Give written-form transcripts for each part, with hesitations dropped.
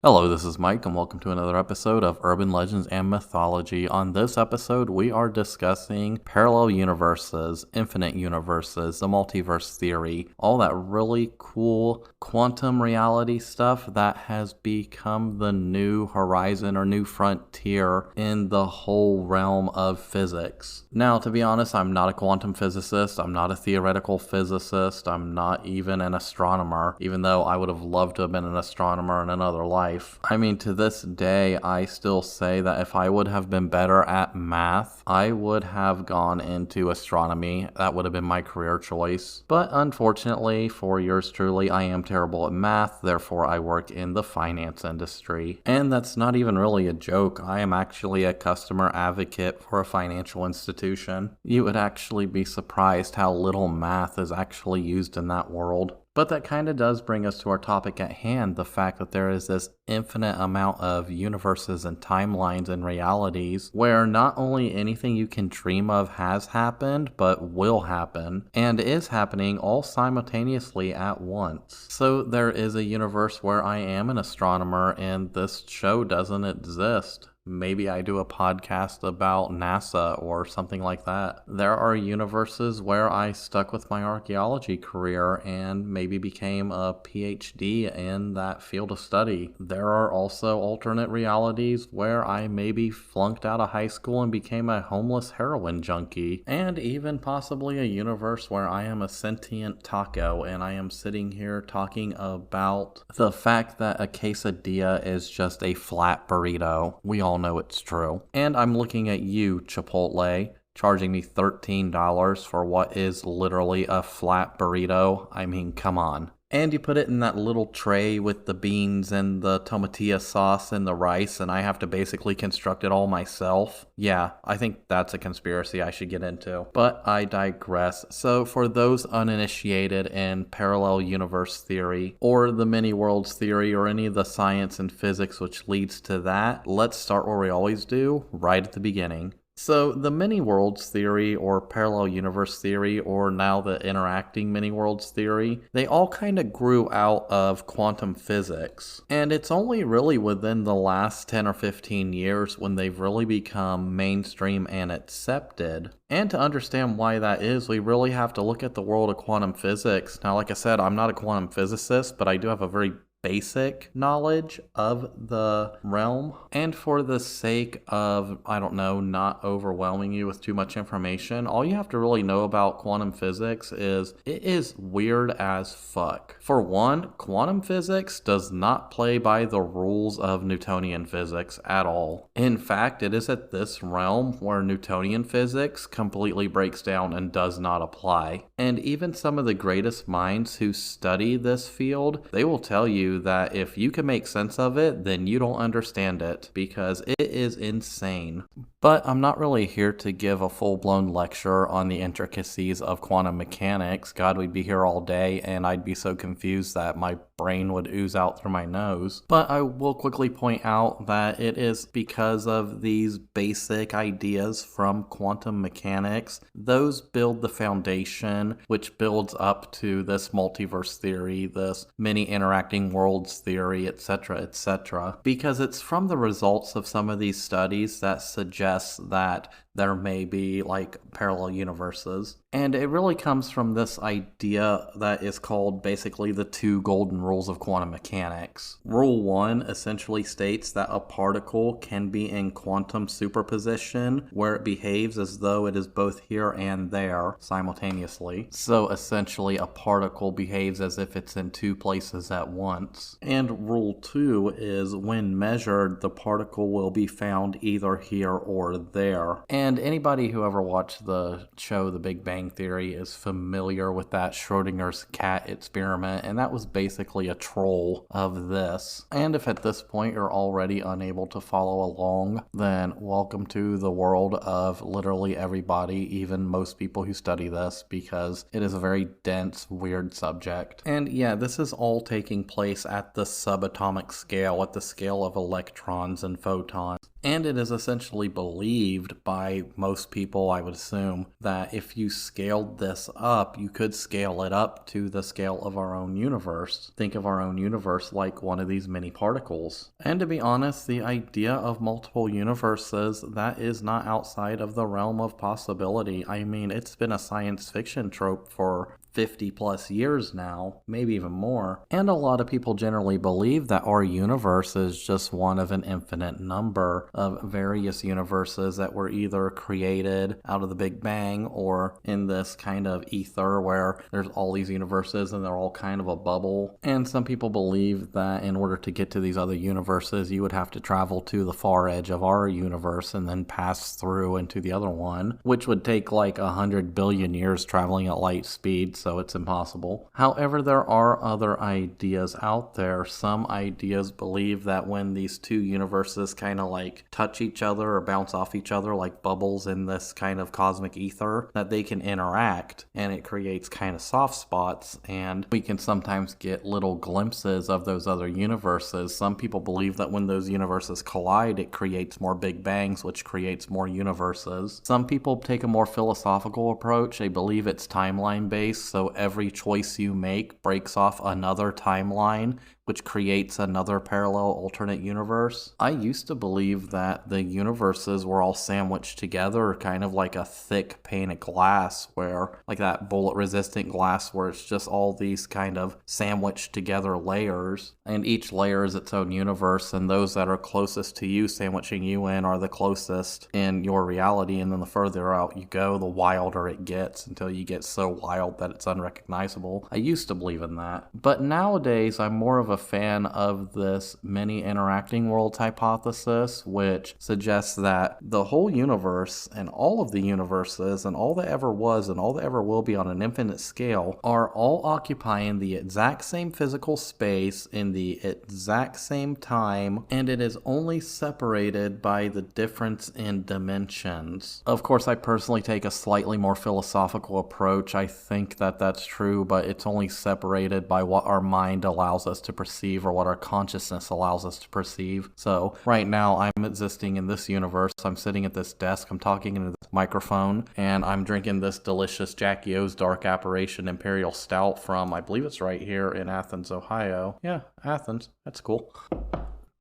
Hello, this is Mike, and welcome to another episode of Urban Legends and Mythology. On this episode, we are discussing parallel universes, infinite universes, the multiverse theory, all that really cool quantum reality stuff that has become the new horizon or new frontier in the whole realm of physics. Now, to be honest, I'm not a quantum physicist, I'm not a theoretical physicist, I'm not even an astronomer, even though I would have loved to have been an astronomer in another life. I mean, to this day, I still say that if I would have been better at math, I would have gone into astronomy. That would have been my career choice. But unfortunately, for yours truly, I am terrible at math, therefore I work in the finance industry. And that's not even really a joke. I am actually a customer advocate for a financial institution. You would actually be surprised how little math is actually used in that world. But that kind of does bring us to our topic at hand, the fact that there is this infinite amount of universes and timelines and realities where not only anything you can dream of has happened, but will happen, and is happening all simultaneously at once. So there is a universe where I am an astronomer and this show doesn't exist. Maybe I do a podcast about NASA or something like that. There are universes where I stuck with my archaeology career and maybe became a PhD in that field of study. There are also alternate realities where I maybe flunked out of high school and became a homeless heroin junkie. And even possibly a universe where I am a sentient taco and I am sitting here talking about the fact that a quesadilla is just a flat burrito. We all know it's true. And I'm looking at you, Chipotle, charging me $13 for what is literally a flat burrito. I mean, come on. And you put it in that little tray with the beans and the tomatillo sauce and the rice, and I have to basically construct it all myself. Yeah, I think that's a conspiracy I should get into. But I digress. So for those uninitiated in parallel universe theory, or the many worlds theory, or any of the science and physics which leads to that, let's start where we always do, right at the beginning. So the many worlds theory or parallel universe theory or now the interacting many worlds theory, they all kind of grew out of quantum physics. And it's only really within the last 10 or 15 years when they've really become mainstream and accepted. And to understand why that is, we really have to look at the world of quantum physics. Now, like I said, I'm not a quantum physicist, but I do have a very basic knowledge of the realm. And for the sake of, I don't know, not overwhelming you with too much information, all you have to really know about quantum physics is it is weird as fuck. For one, quantum physics does not play by the rules of Newtonian physics at all. In fact, it is at this realm where Newtonian physics completely breaks down and does not apply. And even some of the greatest minds who study this field, they will tell you that if you can make sense of it, then you don't understand it, because it is insane. But I'm not really here to give a full-blown lecture on the intricacies of quantum mechanics. God, we'd be here all day, and I'd be so confused that my brain would ooze out through my nose. But I will quickly point out that it is because of these basic ideas from quantum mechanics. Those build the foundation, which builds up to this multiverse theory, this many interacting worlds theory, etc., etc. Because it's from the results of some of these studies that suggest that there may be like parallel universes. And it really comes from this idea that is called basically the two golden rules of quantum mechanics. Rule 1 essentially states that a particle can be in quantum superposition where it behaves as though it is both here and there simultaneously. So essentially a particle behaves as if it's in two places at once. And rule 2 is when measured, the particle will be found either here or there. And anybody who ever watched the show The Big Bang Theory is familiar with that Schrodinger's cat experiment, and that was basically a troll of this. And if at this point you're already unable to follow along, then welcome to the world of literally everybody, even most people who study this, because it is a very dense, weird subject. And yeah, this is all taking place at the subatomic scale, at the scale of electrons and photons. And it is essentially believed by most people, I would assume, that if you scaled this up, you could scale it up to the scale of our own universe. Think of our own universe like one of these mini particles. And to be honest, the idea of multiple universes, that is not outside of the realm of possibility. I mean, it's been a science fiction trope for 50 plus years now, maybe even more. And a lot of people generally believe that our universe is just one of an infinite number of various universes that were either created out of the Big Bang or in this kind of ether where there's all these universes and they're all kind of a bubble. And some people believe that in order to get to these other universes, you would have to travel to the far edge of our universe and then pass through into the other one, which would take like 100 billion years traveling at light speed. So it's impossible. However, there are other ideas out there. Some ideas believe that when these two universes kind of like touch each other or bounce off each other like bubbles in this kind of cosmic ether, that they can interact and it creates kind of soft spots, and we can sometimes get little glimpses of those other universes. Some people believe that when those universes collide, it creates more Big Bangs, which creates more universes. Some people take a more philosophical approach. They believe it's timeline based, so every choice you make breaks off another timeline, which creates another parallel alternate universe. I used to believe that the universes were all sandwiched together, kind of like a thick pane of glass, where like that bullet resistant glass where it's just all these kind of sandwiched together layers, and each layer is its own universe, and those that are closest to you, sandwiching you in, are the closest in your reality, and then the further out you go, the wilder it gets until you get so wild that it's unrecognizable. I used to believe in that, but nowadays I'm more of a fan of this many interacting worlds hypothesis, which suggests that the whole universe and all of the universes and all that ever was and all that ever will be on an infinite scale are all occupying the exact same physical space in the exact same time, and it is only separated by the difference in dimensions. Of course, I personally take a slightly more philosophical approach. I think that that's true, but it's only separated by what our mind allows us to perceive or what our consciousness allows us to perceive. So right now I'm existing in this universe. I'm sitting at this desk, I'm talking into this microphone, and I'm drinking this delicious Jackie O's Dark Apparition Imperial Stout from, I believe it's right here in Athens, Ohio. Yeah, Athens. That's cool.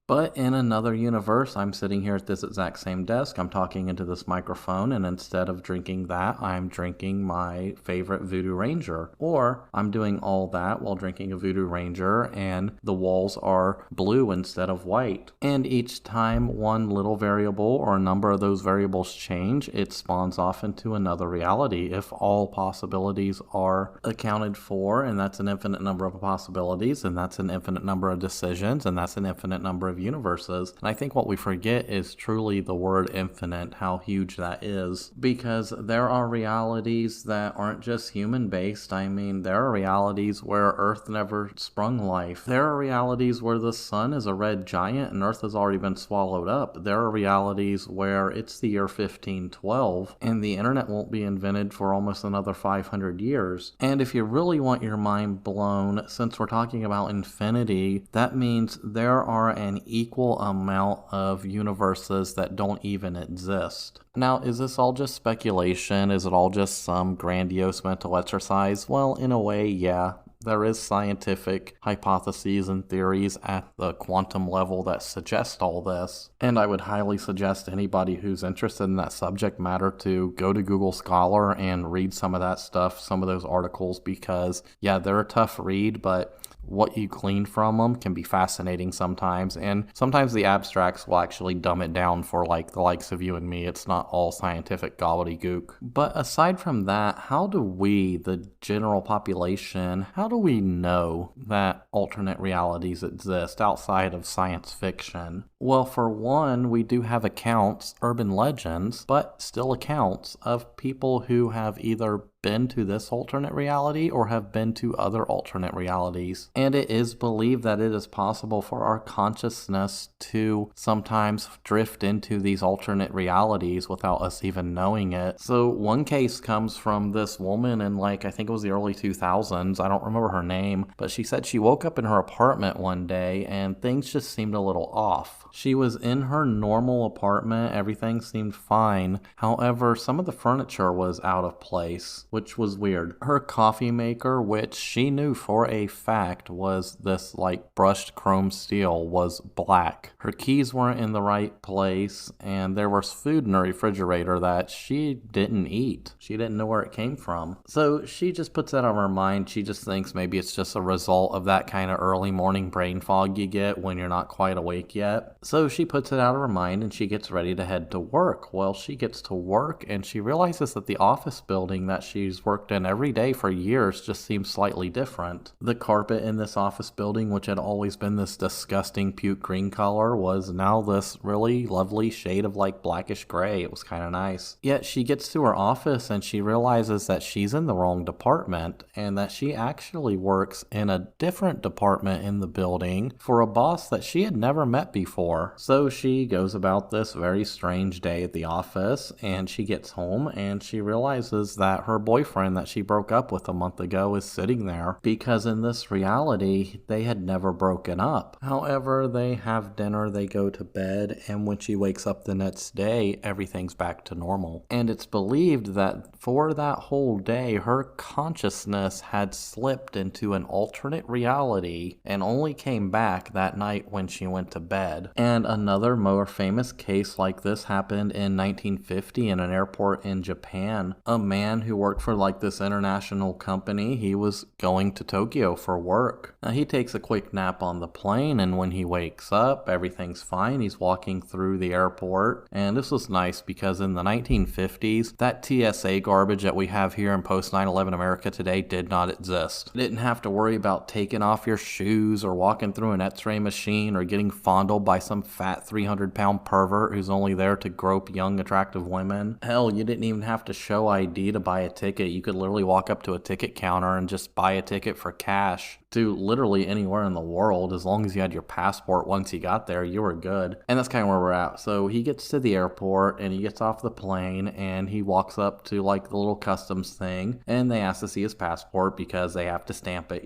But in another universe, I'm sitting here at this exact same desk, I'm talking into this microphone, and instead of drinking that, I'm drinking my favorite Voodoo Ranger. Or I'm doing all that while drinking a Voodoo Ranger, and the walls are blue instead of white. And each time one little variable or a number of those variables change, it spawns off into another reality. If all possibilities are accounted for, and that's an infinite number of possibilities, and that's an infinite number of decisions, and that's an infinite number of universes. And I think what we forget is truly the word infinite, how huge that is, because there are realities that aren't just human based. I mean, there are realities where Earth never sprung life. There are realities where the sun is a red giant and Earth has already been swallowed up. There are realities where it's the year 1512 and the internet won't be invented for almost another 500 years. And if you really want your mind blown, since we're talking about infinity, that means there are an equal amount of universes that don't even exist. Now, is this all just speculation? Is it all just some grandiose mental exercise? Well, in a way, yeah. There is scientific hypotheses and theories at the quantum level that suggest all this. And I would highly suggest anybody who's interested in that subject matter to go to Google Scholar and read some of that stuff, some of those articles, because yeah, they're a tough read, but what you glean from them can be fascinating sometimes, and sometimes the abstracts will actually dumb it down for like the likes of you and me. It's not all scientific gobbledygook. But aside from that, how do we, the general population, how do we know that alternate realities exist outside of science fiction? Well, for one, we do have accounts, urban legends, but still accounts of people who have either been to this alternate reality or have been to other alternate realities. And it is believed that it is possible for our consciousness to sometimes drift into these alternate realities without us even knowing it. So one case comes from this woman in I think it was the early 2000s. I don't remember her name, but she said she woke up in her apartment one day and things just seemed a little off. She was in her normal apartment, everything seemed fine. However, some of the furniture was out of place, which was weird. Her coffee maker, which she knew for a fact was this brushed chrome steel, was black. Her keys weren't in the right place, and there was food in her refrigerator that she didn't eat. She didn't know where it came from. So she just puts that on her mind. She just thinks maybe it's just a result of that kind of early morning brain fog you get when you're not quite awake yet. So she puts it out of her mind and she gets ready to head to work. Well, she gets to work and she realizes that the office building that she's worked in every day for years just seems slightly different. The carpet in this office building, which had always been this disgusting puke green color, was now this really lovely shade of blackish gray. It was kind of nice. Yet she gets to her office and she realizes that she's in the wrong department and that she actually works in a different department in the building for a boss that she had never met before. So she goes about this very strange day at the office and she gets home and she realizes that her boyfriend that she broke up with a month ago is sitting there, because in this reality they had never broken up. However, they have dinner, they go to bed, and when she wakes up the next day, everything's back to normal. And it's believed that for that whole day, her consciousness had slipped into an alternate reality and only came back that night when she went to bed. And another more famous case like this happened in 1950 in an airport in Japan. A man who worked for this international company, he was going to Tokyo for work. Now, he takes a quick nap on the plane, and when he wakes up, everything's fine. He's walking through the airport, and this was nice because in the 1950s, that TSA garbage that we have here in post 9/11 America today did not exist. You didn't have to worry about taking off your shoes or walking through an x-ray machine or getting fondled by some fat 300-pound pervert who's only there to grope young, attractive women. Hell, you didn't even have to show ID to buy a ticket. You could literally walk up to a ticket counter and just buy a ticket for cash to literally anywhere in the world. As long as you had your passport once you got there, you were good. And that's kind of where we're at. So he gets to the airport and he gets off the plane and he walks up to the little customs thing, and they ask to see his passport because they have to stamp it,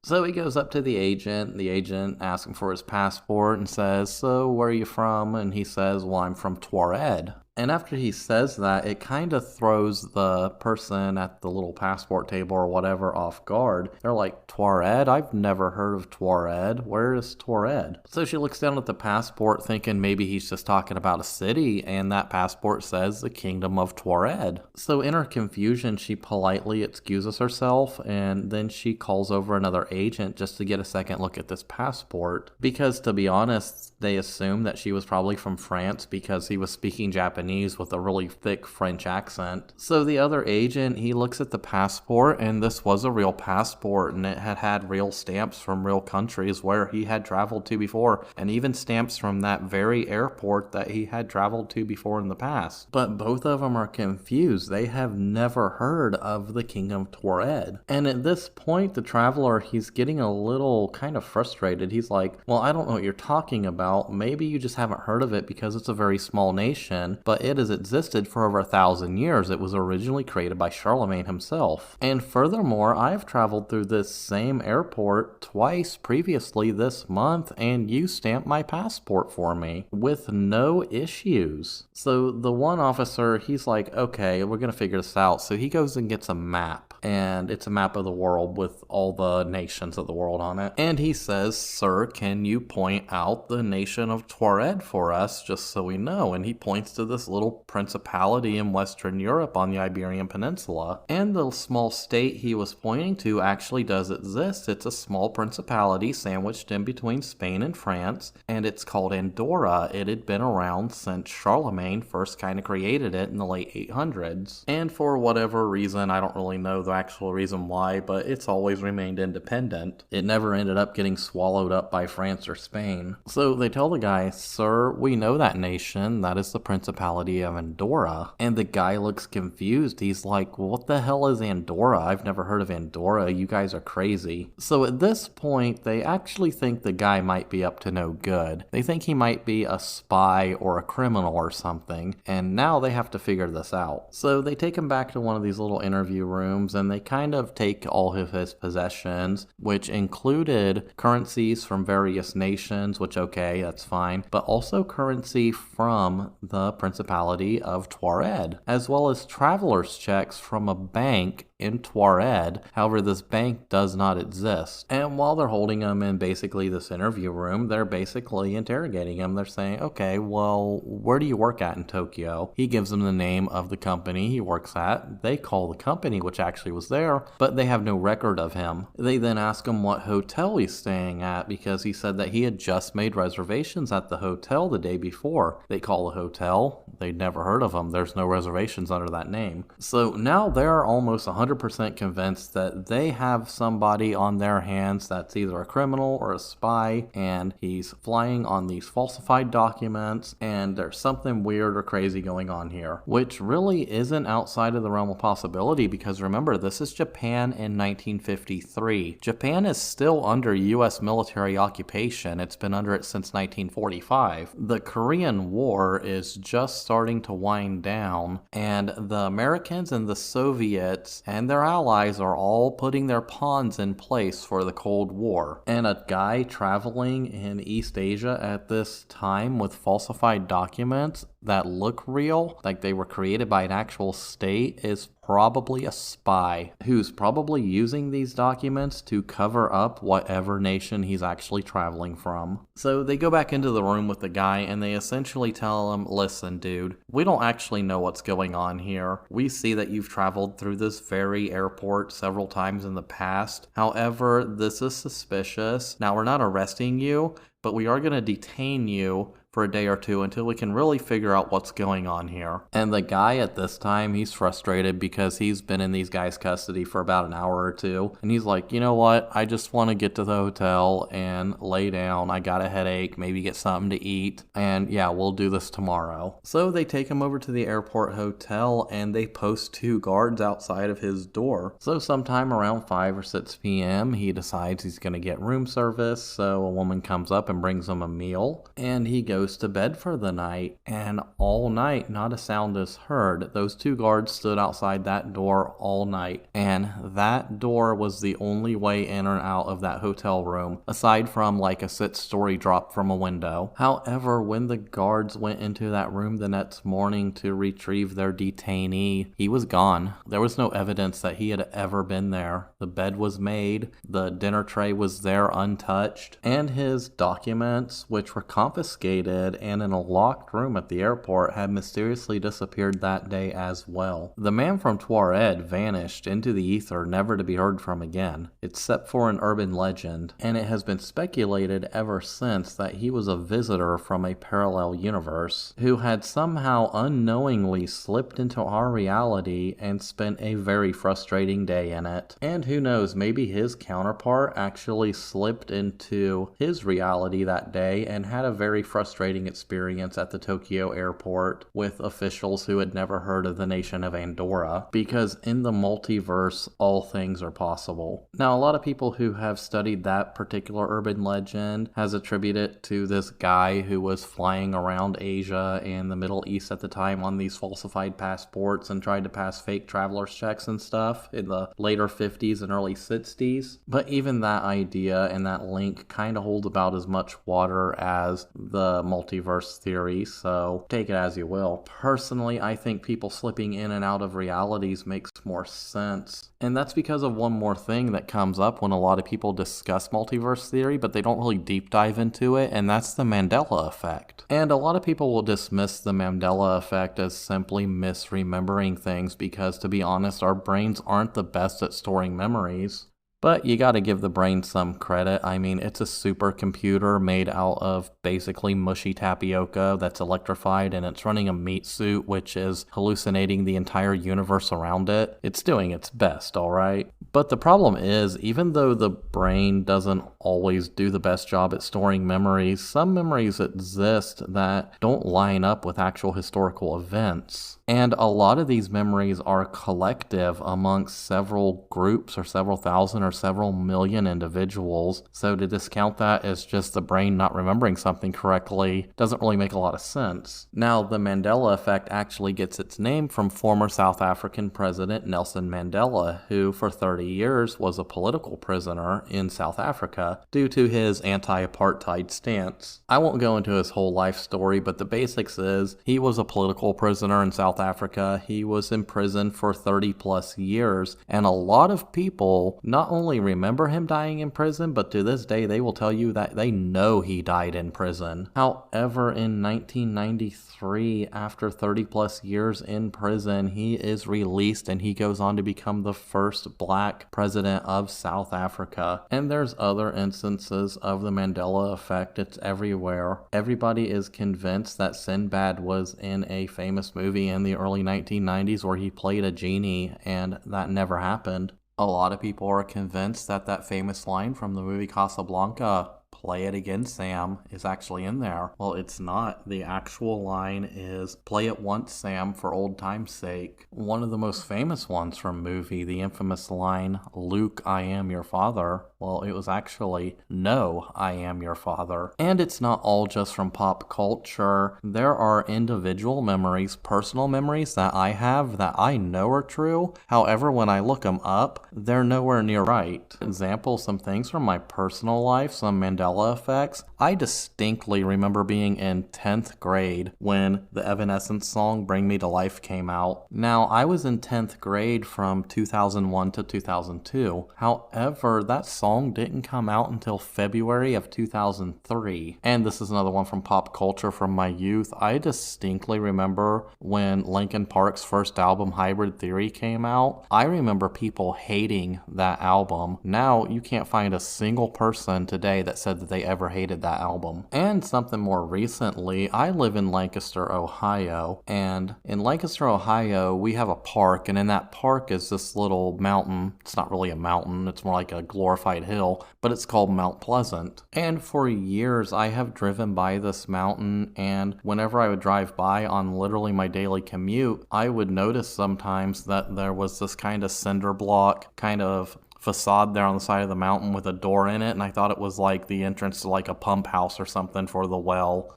So he goes up to the agent. The agent asks him for his passport and says, "So where are you from?" And he says, "Well, I'm from Tuareg." And after he says that, it kind of throws the person at the little passport table or whatever off guard. They're like, "Tuareg? I've never heard of Tuareg. Where is Tuareg?" So she looks down at the passport thinking maybe he's just talking about a city, and that passport says the Kingdom of Tuareg. So in her confusion, she politely excuses herself, and then she calls over another agent just to get a second look at this passport. Because to be honest, they assumed that she was probably from France because he was speaking Japanese with a really thick French accent. So the other agent, he looks at the passport, and this was a real passport, and it had real stamps from real countries where he had traveled to before, and even stamps from that very airport that he had traveled to before in the past. But both of them are confused. They have never heard of the Kingdom of Tuareg. And at this point, the traveler, he's getting a little kind of frustrated. He's like, "Well, I don't know what you're talking about. Maybe you just haven't heard of it because it's a very small nation, but it has existed for over 1,000 years. It was originally created by Charlemagne himself. And furthermore, I've traveled through this same airport twice previously this month, and you stamped my passport for me with no issues." So the one officer, he's like, "Okay, we're going to figure this out." So he goes and gets a map, and it's a map of the world with all the nations of the world on it. And he says, "Sir, can you point out the nation of Tuareg for us just so we know?" And he points to this little principality in Western Europe on the Iberian Peninsula. And the small state he was pointing to actually does exist. It's a small principality sandwiched in between Spain and France, and it's called Andorra. It had been around since Charlemagne first kind of created it in the late 800s. And for whatever reason, I don't really know the actual reason why, but it's always remained independent. It never ended up getting swallowed up by France or Spain. So they tell the guy, "Sir, we know that nation. That is the Principality of Andorra." And the guy looks confused. He's like, "Well, what the hell is Andorra? I've never heard of Andorra. You guys are crazy." So at this point, they actually think the guy might be up to no good. They think he might be a spy or a criminal or something, and now they have to figure this out. So they take him back to one of these little interview rooms, and they kind of take all of his possessions, which included currencies from various nations, which, okay, that's fine, but also currency from the Principality of Tuareg, as well as traveler's checks from a bank in Tuareg. However, this bank does not exist. And while they're holding him in basically this interview room, they're basically interrogating him. They're saying, "Okay, well, where do you work at in Tokyo?" He gives them the name of the company he works at. They call the company, which actually was there, but they have no record of him. They then ask him what hotel he's staying at, because he said that he had just made reservations at the hotel the day before. They call the hotel. They'd never heard of him. There's no reservations under that name. So now they're almost 100% convinced that they have somebody on their hands that's either a criminal or a spy, and he's flying on these falsified documents, and there's something weird or crazy going on here, which really isn't outside of the realm of possibility, because remember, this is Japan in 1953. Japan is still under US military occupation. It's been under it since 1945. The Korean War is just starting to wind down, and the Americans and the Soviets and their allies are all putting their pawns in place for the Cold War. And a guy traveling in East Asia at this time with falsified documents that look real, like they were created by an actual state, is probably a spy who's probably using these documents to cover up whatever nation he's actually traveling from. So they go back into the room with the guy, and they essentially tell him, "Listen, dude, we don't actually know what's going on here. We see that you've traveled through this very airport several times in the past. However, this is suspicious. Now, we're not arresting you, but we are going to detain you for a day or two until we can really figure out what's going on here." And the guy at this time, he's frustrated because he's been in these guys' custody for about an hour or two. And he's like, "You know what? I just want to get to the hotel and lay down. I got a headache, maybe get something to eat. And yeah, we'll do this tomorrow." So they take him over to the airport hotel, and they post 2 guards outside of his door. So sometime around 5 or 6 p.m., he decides he's going to get room service. So a woman comes up and brings him a meal, and he goes to bed for the night, and all night not a sound is heard. Those 2 guards stood outside that door all night, and that door was the only way in or out of that hotel room, aside from like a 6-story drop from a window. However, when the guards went into that room the next morning to retrieve their detainee, he was gone. There was no evidence that he had ever been there. The bed was made, the dinner tray was there untouched, and his documents, which were confiscated and in a locked room at the airport, had mysteriously disappeared that day as well. The man from Tuareg vanished into the ether, never to be heard from again, except for an urban legend, and it has been speculated ever since that he was a visitor from a parallel universe who had somehow unknowingly slipped into our reality and spent a very frustrating day in it. And who knows, maybe his counterpart actually slipped into his reality that day and had a very frustrating experience at the Tokyo airport with officials who had never heard of the nation of Andorra, because in the multiverse, all things are possible. Now, a lot of people who have studied that particular urban legend has attributed it to this guy who was flying around Asia and the Middle East at the time on these falsified passports and tried to pass fake traveler's checks and stuff in the later 50s and early 60s. But even that idea and that link kind of holds about as much water as the multiverse theory, so take it as you will. Personally, I think people slipping in and out of realities makes more sense. And that's because of one more thing that comes up when a lot of people discuss multiverse theory, but they don't really deep dive into it, and that's the Mandela effect. And a lot of people will dismiss the Mandela effect as simply misremembering things because, to be honest, our brains aren't the best at storing memories. But you gotta give the brain some credit. I mean, it's a supercomputer made out of basically mushy tapioca that's electrified, and it's running a meat suit which is hallucinating the entire universe around it. It's doing its best, alright? But the problem is, even though the brain doesn't always do the best job at storing memories, some memories exist that don't line up with actual historical events. And a lot of these memories are collective amongst several groups or several thousand or several million individuals. So to discount that as just the brain not remembering something correctly doesn't really make a lot of sense. Now, the Mandela effect actually gets its name from former South African President Nelson Mandela, who for 30 years was a political prisoner in South Africa due to his anti-apartheid stance. I won't go into his whole life story, but the basics is he was a political prisoner in South Africa. He was in prison for 30 plus years, and a lot of people not only remember him dying in prison, but to this day they will tell you that they know he died in prison. However, in 1993, after 30 plus years in prison, he is released and he goes on to become the first black president of South Africa. And there's other instances of the Mandela effect. It's everywhere. Everybody is convinced that Sinbad was in a famous movie in the early 1990s where he played a genie, and that never happened. A lot of people are convinced that that famous line from the movie Casablanca, "Play it again, Sam," is actually in there. Well, it's not. The actual line is, "Play it once, Sam, for old time's sake." One of the most famous ones from movie, the infamous line, "Luke, I am your father." Well, it was actually, "No, I am your father." And it's not all just from pop culture. There are individual memories, personal memories that I have that I know are true. However, when I look them up, they're nowhere near right. Example, some things from my personal life, some Mandela effects. I distinctly remember being in 10th grade when the Evanescence song Bring Me to Life came out. Now, I was in 10th grade from 2001 to 2002. However, that song didn't come out until February of 2003. And this is another one from pop culture from my youth. I distinctly remember when Linkin Park's first album, Hybrid Theory, came out. I remember people hating that album. Now, you can't find a single person today that said that they ever hated that album. And something more recently, I live in Lancaster, Ohio. And in Lancaster, Ohio, we have a park. And in that park is this little mountain. It's not really a mountain. It's more like a glorified hill, but it's called Mount Pleasant. And for years I have driven by this mountain, and whenever I would drive by on literally my daily commute, I would notice sometimes that there was this kind of cinder block kind of facade there on the side of the mountain with a door in it, and I thought it was like the entrance to like a pump house or something for the well,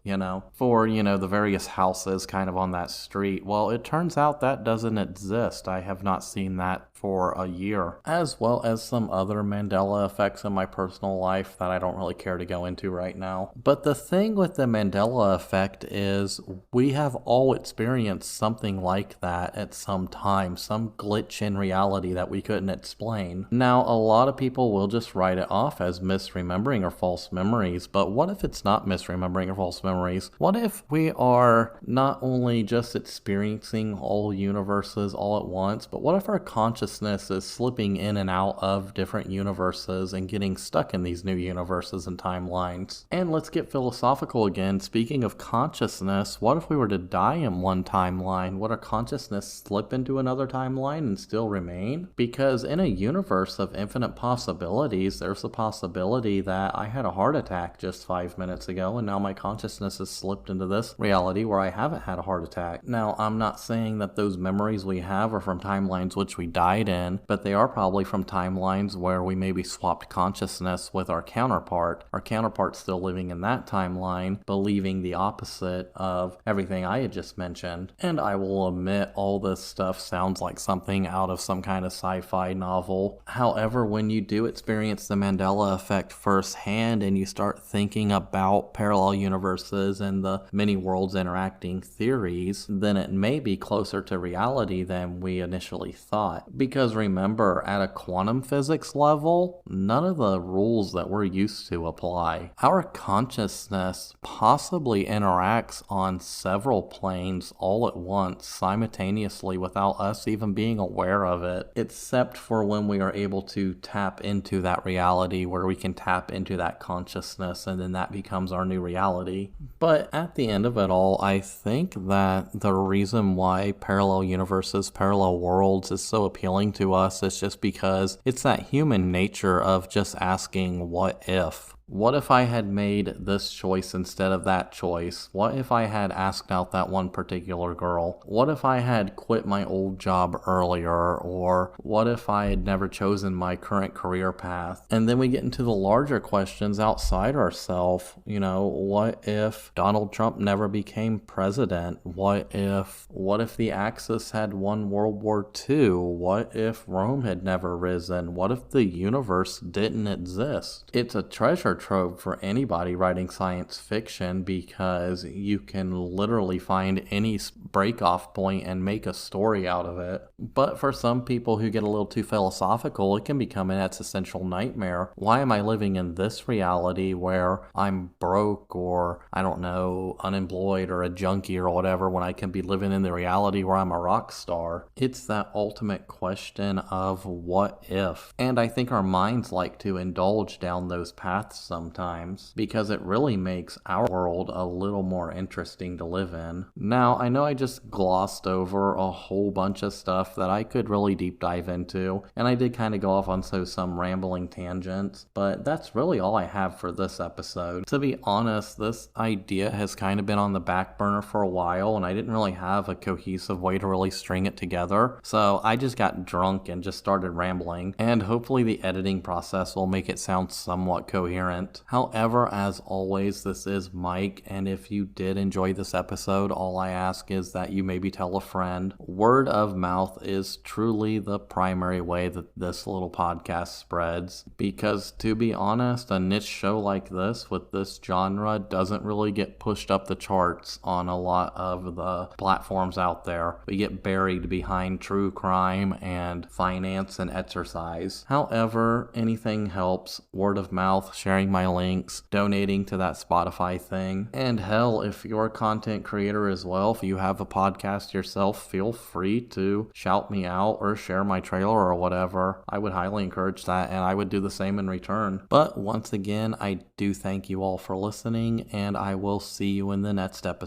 for the various houses kind of on that street. Well, it turns out that doesn't exist. I have not seen that for a year, as well as some other Mandela effects in my personal life that I don't really care to go into right now. But the thing with the Mandela effect is we have all experienced something like that at some time, some glitch in reality that we couldn't explain. Now, a lot of people will just write it off as misremembering or false memories, but what if it's not misremembering or false memories? What if we are not only just experiencing all universes all at once, but what if our consciousness is slipping in and out of different universes and getting stuck in these new universes and timelines? And let's get philosophical again. Speaking of consciousness, what if we were to die in one timeline? Would our consciousness slip into another timeline and still remain? Because in a universe of infinite possibilities, there's the possibility that I had a heart attack just 5 minutes ago, and now my consciousness has slipped into this reality where I haven't had a heart attack. Now, I'm not saying that those memories we have are from timelines which we died in, but they are probably from timelines where we maybe swapped consciousness with our counterpart still living in that timeline, believing the opposite of everything I had just mentioned. And I will admit, all this stuff sounds like something out of some kind of sci-fi novel. However, when you do experience the Mandela effect firsthand and you start thinking about parallel universes and the many worlds interacting theories, then it may be closer to reality than we initially thought. Because remember, at a quantum physics level, none of the rules that we're used to apply. Our consciousness possibly interacts on several planes all at once, simultaneously, without us even being aware of it, except for when we are able to tap into that reality where we can tap into that consciousness, and then that becomes our new reality. But at the end of it all, I think that the reason why parallel universes, parallel worlds is so appealing to us is just because it's that human nature of just asking, what if? What if I had made this choice instead of that choice? What if I had asked out that one particular girl? What if I had quit my old job earlier? Or what if I had never chosen my current career path? And then we get into the larger questions outside ourselves. What if Donald Trump never became president? What if the Axis had won World War II? What if Rome had never risen? What if the universe didn't exist? It's a treasure trove for anybody writing science fiction, because you can literally find any break-off point and make a story out of it. But for some people who get a little too philosophical, it can become an existential nightmare. Why am I living in this reality where I'm broke, or I don't know, unemployed, or a junkie or whatever, when I can be living in the reality where I'm a rock star? It's that ultimate question of what if. And I think our minds like to indulge down those paths sometimes, because it really makes our world a little more interesting to live in. Now, I know I just glossed over a whole bunch of stuff that I could really deep dive into, and I did kind of go off on some rambling tangents, but that's really all I have for this episode. To be honest, this idea has kind of been on the back burner for a while, and I didn't really have a cohesive way to really string it together, so I just got drunk and just started rambling, and hopefully the editing process will make it sound somewhat coherent. However, as always, this is Mike, and if you did enjoy this episode, all I ask is that you maybe tell a friend. Word of mouth is truly the primary way that this little podcast spreads, because to be honest, a niche show like this with this genre doesn't really get pushed up the charts on a lot of the platforms out there. We get buried behind true crime and finance and exercise. However, anything helps. Word of mouth, sharing my links, donating to that Spotify thing. And hell, if you're a content creator as well, if you have a podcast yourself, feel free to shout me out or share my trailer or whatever. I would highly encourage that, and I would do the same in return. But once again, I do thank you all for listening, and I will see you in the next episode.